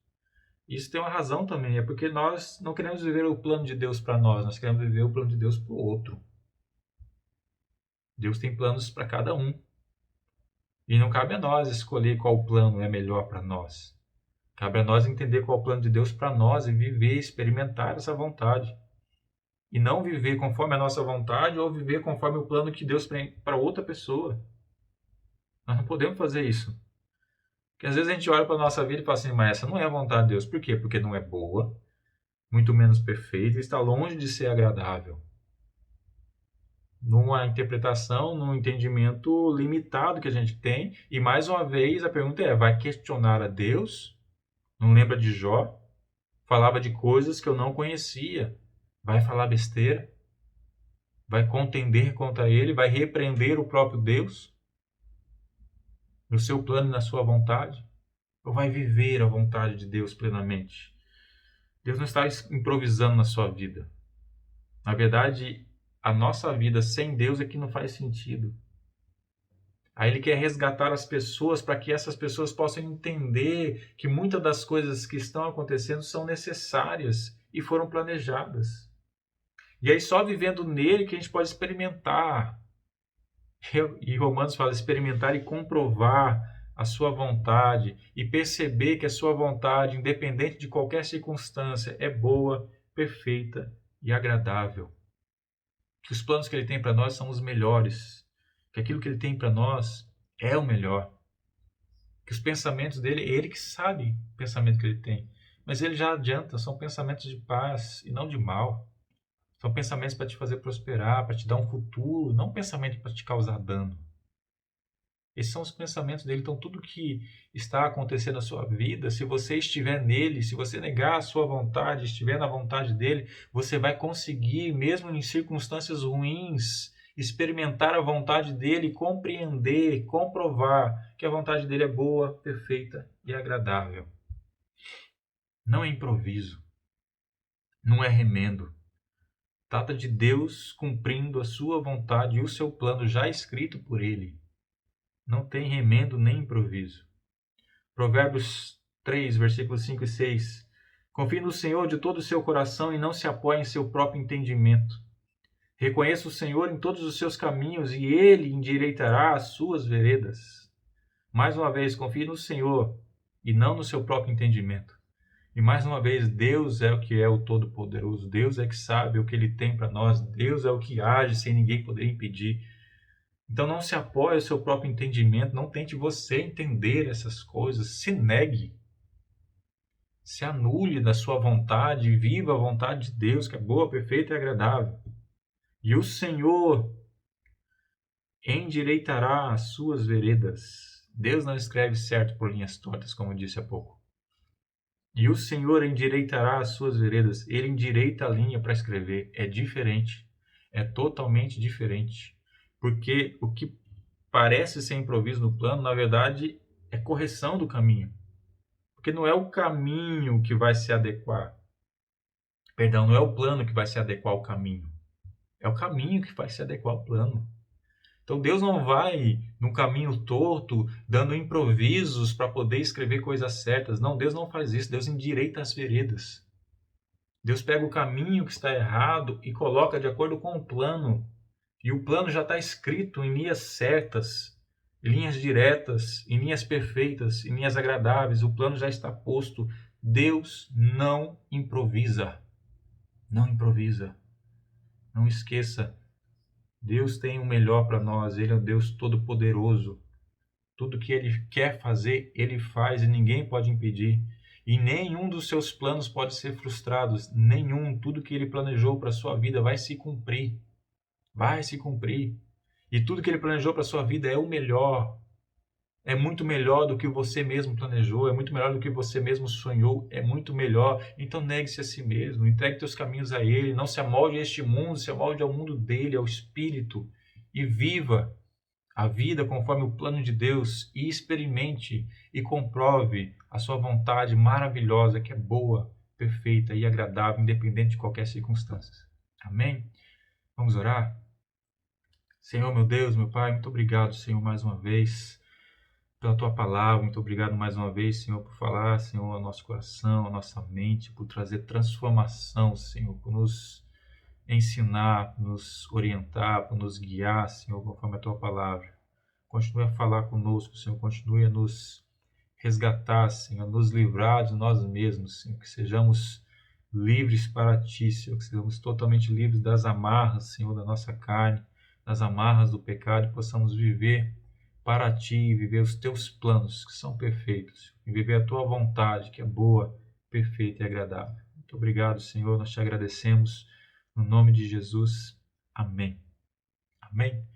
Isso tem uma razão também, é porque nós não queremos viver o plano de Deus para nós queremos viver o plano de Deus para o outro. Deus tem planos para cada um. E não cabe a nós escolher qual plano é melhor para nós. Cabe a nós entender qual é o plano de Deus para nós e viver, experimentar essa vontade. E não viver conforme a nossa vontade ou viver conforme o plano que Deus tem para outra pessoa. Nós não podemos fazer isso. Porque às vezes a gente olha para a nossa vida e fala assim, mas essa não é a vontade de Deus. Por quê? Porque não é boa, muito menos perfeita e está longe de ser agradável. Numa interpretação, num entendimento limitado que a gente tem. E mais uma vez a pergunta é, vai questionar a Deus? Não lembra de Jó? Falava de coisas que eu não conhecia. Vai falar besteira? Vai contender contra ele? Vai repreender o próprio Deus? No seu plano e na sua vontade? Ou vai viver a vontade de Deus plenamente? Deus não está improvisando na sua vida. Na verdade, a nossa vida sem Deus é que não faz sentido. Aí Ele quer resgatar as pessoas para que essas pessoas possam entender que muitas das coisas que estão acontecendo são necessárias e foram planejadas. E aí só vivendo nele que a gente pode experimentar. E Romanos fala experimentar e comprovar a sua vontade e perceber que a sua vontade, independente de qualquer circunstância, é boa, perfeita e agradável. Que os planos que Ele tem para nós são os melhores. Que aquilo que Ele tem para nós é o melhor. Que os pensamentos dele, Ele que sabe o pensamento que Ele tem. Mas Ele já adianta, são pensamentos de paz e não de mal. São pensamentos para te fazer prosperar, para te dar um futuro, não pensamento para te causar dano. Esses são os pensamentos dele. Então, tudo que está acontecendo na sua vida, se você estiver nele, se você negar a sua vontade, estiver na vontade dele, você vai conseguir, mesmo em circunstâncias ruins, experimentar a vontade dele, compreender, comprovar que a vontade dele é boa, perfeita e agradável. Não é improviso, não é remendo. Trata de Deus cumprindo a sua vontade e o seu plano já escrito por ele. Não tem remendo nem improviso. Provérbios 3, versículos 5 e 6. Confie no Senhor de todo o seu coração e não se apoie em seu próprio entendimento. Reconheça o Senhor em todos os seus caminhos e Ele endireitará as suas veredas. Mais uma vez, confie no Senhor e não no seu próprio entendimento. E mais uma vez, Deus é o que é o Todo-Poderoso. Deus é que sabe o que Ele tem para nós. Deus é o que age sem ninguém poder impedir. Então não se apoie ao seu próprio entendimento. Não tente você entender essas coisas. Se negue. Se anule da sua vontade e viva a vontade de Deus, que é boa, perfeita e agradável. E o Senhor endireitará as suas veredas. Deus não escreve certo por linhas tortas, como eu disse há pouco. E o Senhor endireitará as suas veredas. Ele endireita a linha para escrever. É diferente. É totalmente diferente. Porque o que parece ser improviso no plano, na verdade, é correção do caminho. Porque não é o caminho que vai se adequar. Perdão, não é o plano que vai se adequar ao caminho. É o caminho que vai se adequar ao plano. Então Deus não vai num caminho torto, dando improvisos para poder escrever coisas certas. Não, Deus não faz isso. Deus endireita as veredas. Deus pega o caminho que está errado e coloca de acordo com o plano. E o plano já está escrito em linhas certas, em linhas diretas, em linhas perfeitas, em linhas agradáveis. O plano já está posto. Deus não improvisa. Não improvisa. Não esqueça. Deus tem o melhor para nós. Ele é o Deus Todo-Poderoso. Tudo que Ele quer fazer, Ele faz e ninguém pode impedir. E nenhum dos seus planos pode ser frustrado. Nenhum. Tudo que Ele planejou para a sua vida vai se cumprir. Vai se cumprir. E tudo que Ele planejou para a sua vida é o melhor. É muito melhor do que você mesmo planejou, é muito melhor do que você mesmo sonhou, é muito melhor. Então negue-se a si mesmo, entregue teus caminhos a Ele, não se amolde a este mundo, se amolde ao mundo dele, ao Espírito, e viva a vida conforme o plano de Deus e experimente e comprove a sua vontade maravilhosa, que é boa, perfeita e agradável, independente de qualquer circunstância. Amém? Vamos orar? Senhor, meu Deus, meu Pai, muito obrigado, Senhor, mais uma vez pela Tua palavra. Muito obrigado mais uma vez, Senhor, por falar, Senhor, ao nosso coração, à nossa mente, por trazer transformação, Senhor, por nos ensinar, por nos orientar, por nos guiar, Senhor, conforme a Tua palavra. Continue a falar conosco, Senhor, continue a nos resgatar, Senhor, a nos livrar de nós mesmos, Senhor, que sejamos livres para Ti, Senhor, que sejamos totalmente livres das amarras, Senhor, da nossa carne, das amarras do pecado, e possamos viver para Ti, viver os Teus planos, que são perfeitos, e viver a Tua vontade, que é boa, perfeita e agradável. Muito obrigado, Senhor, nós Te agradecemos, no nome de Jesus. Amém. Amém.